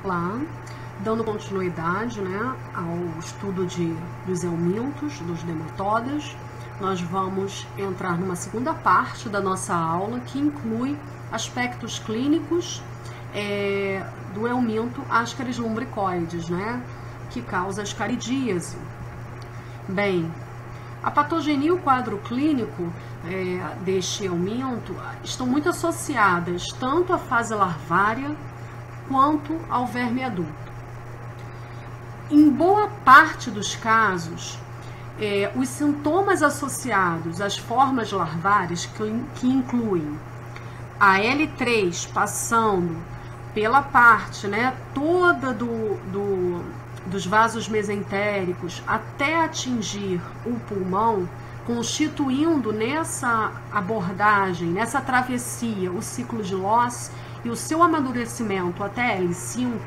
lá, dando continuidade, né, ao estudo dos eumintos, dos nematodas. Nós vamos entrar numa segunda parte da nossa aula, que inclui aspectos clínicos do euminto Ascaris lumbricoides, né, que causa ascaridíase. Bem, a patogenia e o quadro clínico deste euminto estão muito associadas tanto à fase larvária quanto ao verme adulto. Em boa parte dos casos, os sintomas associados às formas larvárias, que incluem a L3 passando pela parte, né, toda dos vasos mesentéricos até atingir o pulmão, constituindo nessa abordagem, nessa travessia, o ciclo de Loss e o seu amadurecimento até L5,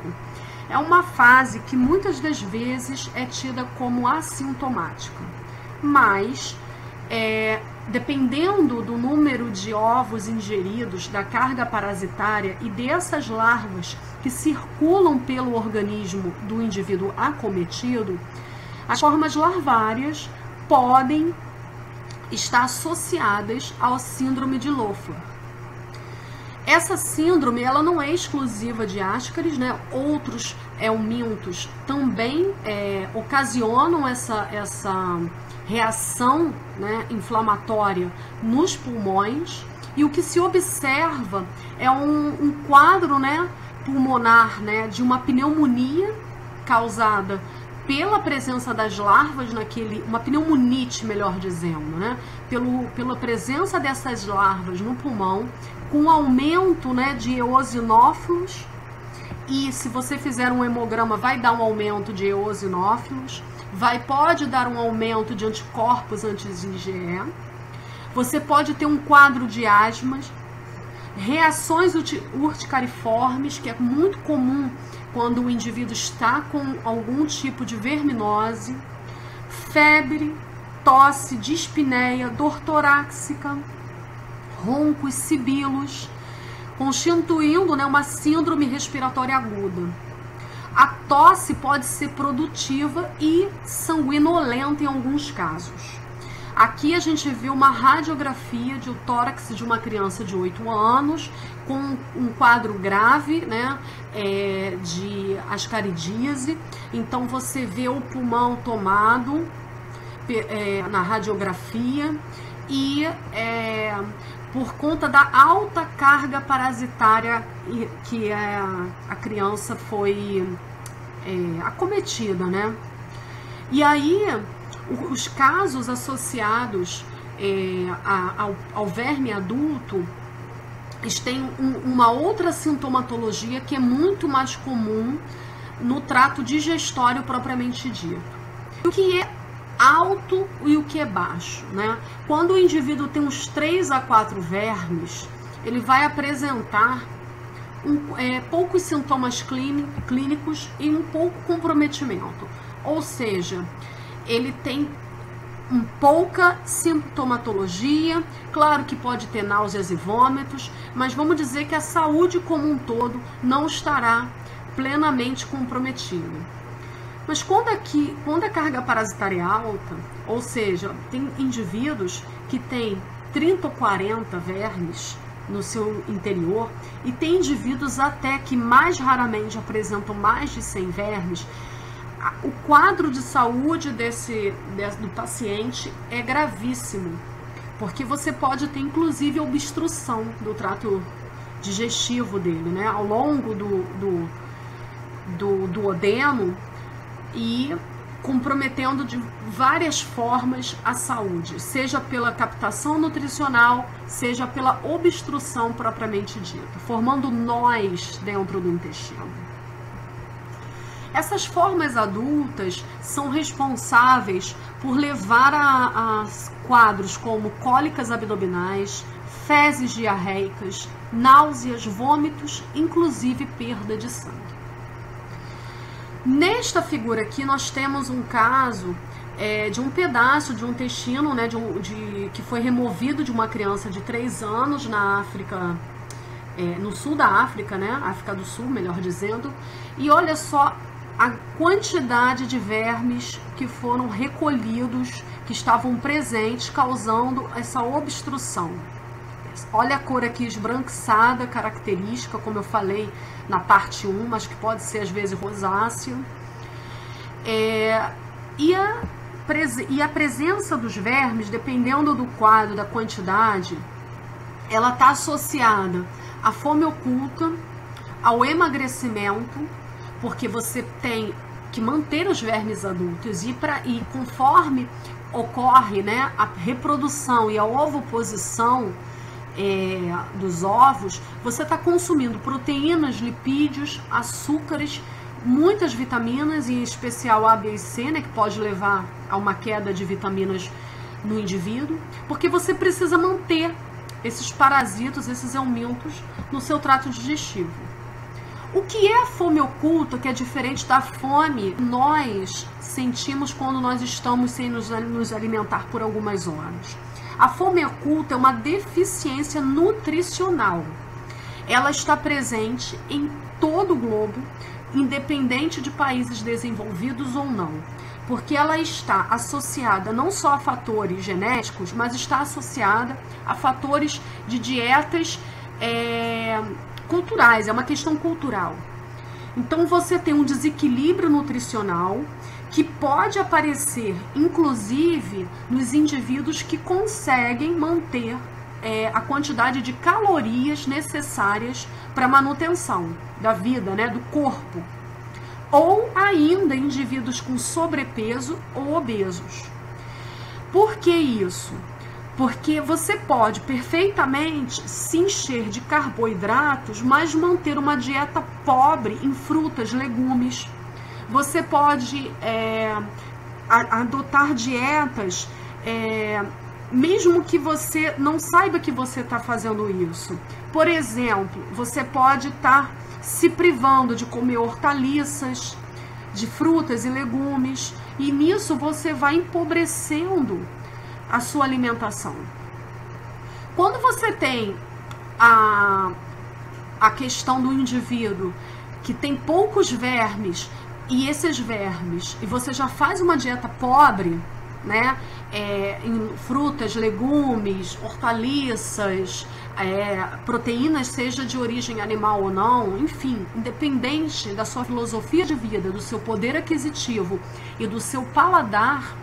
é uma fase que muitas das vezes é tida como assintomática. Mas, dependendo do número de ovos ingeridos, da carga parasitária e dessas larvas que circulam pelo organismo do indivíduo acometido, as formas larvárias podem estar associadas ao síndrome de Loeffler. Essa síndrome, ela não é exclusiva de Ascaris, né? Outros eumintos também ocasionam essa reação, né, inflamatória nos pulmões, e o que se observa é um quadro, né, pulmonar, né, de uma pneumonia causada pela presença das larvas uma pneumonite, melhor dizendo, né, pela presença dessas larvas no pulmão, com aumento, né, de eosinófilos, e se você fizer um hemograma vai dar um aumento de eosinófilos, pode dar um aumento de anticorpos anti-IgE, você pode ter um quadro de asmas, reações urticariformes, que é muito comum quando o indivíduo está com algum tipo de verminose, febre, tosse, dispneia, dor torácica, roncos, sibilos, constituindo, né, uma síndrome respiratória aguda. A tosse pode ser produtiva e sanguinolenta em alguns casos. Aqui a gente vê uma radiografia de o tórax de uma criança de 8 anos com um quadro grave, né, de ascaridíase. Então você vê o pulmão tomado na radiografia e por conta da alta carga parasitária que a criança foi acometida, né? E aí, os casos associados ao verme adulto, eles têm uma outra sintomatologia que é muito mais comum no trato digestório propriamente dito. O que é alto e o que é baixo, né? Quando o indivíduo tem uns 3 a 4 vermes, ele vai apresentar poucos sintomas clínicos e um pouco comprometimento. Ou seja, ele tem pouca sintomatologia, claro que pode ter náuseas e vômitos, mas vamos dizer que a saúde como um todo não estará plenamente comprometida. Mas quando a carga parasitária é alta, ou seja, tem indivíduos que têm 30 ou 40 vermes no seu interior, e tem indivíduos até que mais raramente apresentam mais de 100 vermes, o quadro de saúde do paciente é gravíssimo, porque você pode ter inclusive obstrução do trato digestivo dele, né, ao longo do duodeno, e comprometendo de várias formas a saúde, seja pela captação nutricional, seja pela obstrução propriamente dita, formando nós dentro do intestino. Essas formas adultas são responsáveis por levar a quadros como cólicas abdominais, fezes diarreicas, náuseas, vômitos, inclusive perda de sangue. Nesta figura aqui nós temos um caso de um pedaço de um intestino, né, que foi removido de uma criança de 3 anos na África no sul da África, né? África do Sul, melhor dizendo. E olha só a quantidade de vermes que foram recolhidos, que estavam presentes, causando essa obstrução. Olha a cor aqui esbranquiçada, característica, como eu falei na parte 1, mas que pode ser às vezes rosáceo. E a presença dos vermes, dependendo do quadro, da quantidade, ela está associada à fome oculta, ao emagrecimento, porque você tem que manter os vermes adultos e conforme ocorre, né, a reprodução e a ovoposição dos ovos, você está consumindo proteínas, lipídios, açúcares, muitas vitaminas, em especial A, B e C, né, que pode levar a uma queda de vitaminas no indivíduo, porque você precisa manter esses parasitos, esses aumentos no seu trato digestivo. O que é a fome oculta, que é diferente da fome que nós sentimos quando nós estamos sem nos alimentar por algumas horas? A fome oculta é uma deficiência nutricional. Ela está presente em todo o globo, independente de países desenvolvidos ou não, porque ela está associada não só a fatores genéticos, mas está associada a fatores de dietas culturais, é uma questão cultural. Então você tem um desequilíbrio nutricional que pode aparecer, inclusive, nos indivíduos que conseguem manter a quantidade de calorias necessárias para a manutenção da vida, né, do corpo. Ou ainda indivíduos com sobrepeso ou obesos. Por que isso? Porque você pode perfeitamente se encher de carboidratos, mas manter uma dieta pobre em frutas, legumes. Você pode adotar dietas, mesmo que você não saiba que você está fazendo isso. Por exemplo, você pode estar se privando de comer hortaliças, de frutas e legumes, e nisso você vai empobrecendo a sua alimentação. Quando você tem a questão do indivíduo que tem poucos vermes, e esses vermes, e você já faz uma dieta pobre, né, em frutas, legumes, hortaliças, proteínas, seja de origem animal ou não, enfim, independente da sua filosofia de vida, do seu poder aquisitivo e do seu paladar,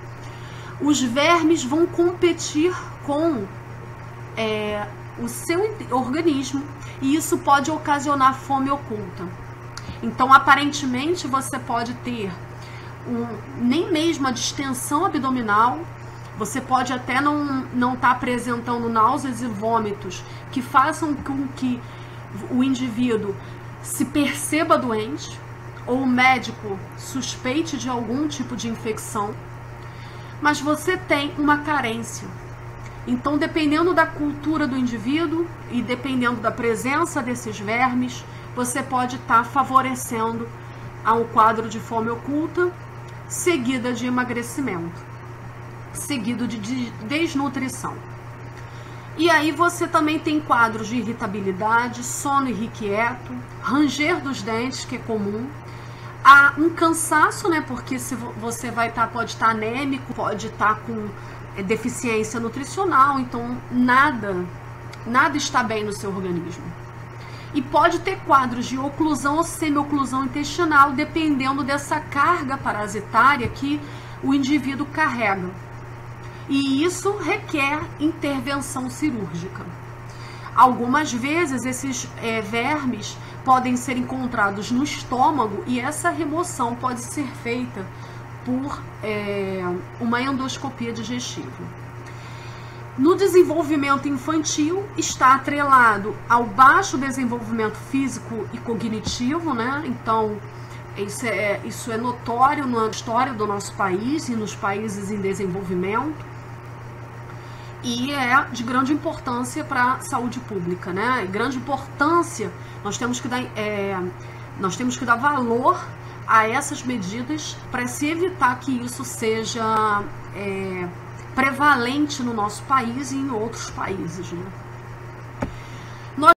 os vermes vão competir com o seu organismo, e isso pode ocasionar fome oculta. Então, aparentemente, você pode ter nem mesmo a distensão abdominal, você pode até não estar apresentando náuseas e vômitos que façam com que o indivíduo se perceba doente, ou o médico suspeite de algum tipo de infecção, mas você tem uma carência. Então, dependendo da cultura do indivíduo e dependendo da presença desses vermes, você pode estar favorecendo a um quadro de fome oculta, seguida de emagrecimento, seguido de desnutrição. E aí você também tem quadros de irritabilidade, sono irrequieto, ranger dos dentes, que é comum, há um cansaço, né, porque se você pode estar anêmico, pode estar com deficiência nutricional, então nada está bem no seu organismo. E pode ter quadros de oclusão ou semi-oclusão intestinal, dependendo dessa carga parasitária que o indivíduo carrega. E isso requer intervenção cirúrgica. Algumas vezes esses vermes podem ser encontrados no estômago, e essa remoção pode ser feita por uma endoscopia digestiva. No desenvolvimento infantil, está atrelado ao baixo desenvolvimento físico e cognitivo, né? Então, isso é notório na história do nosso país e nos países em desenvolvimento, e é de grande importância para a saúde pública, né? E grande importância, nós temos que dar valor a essas medidas para se evitar que isso seja prevalente no nosso país e em outros países, né?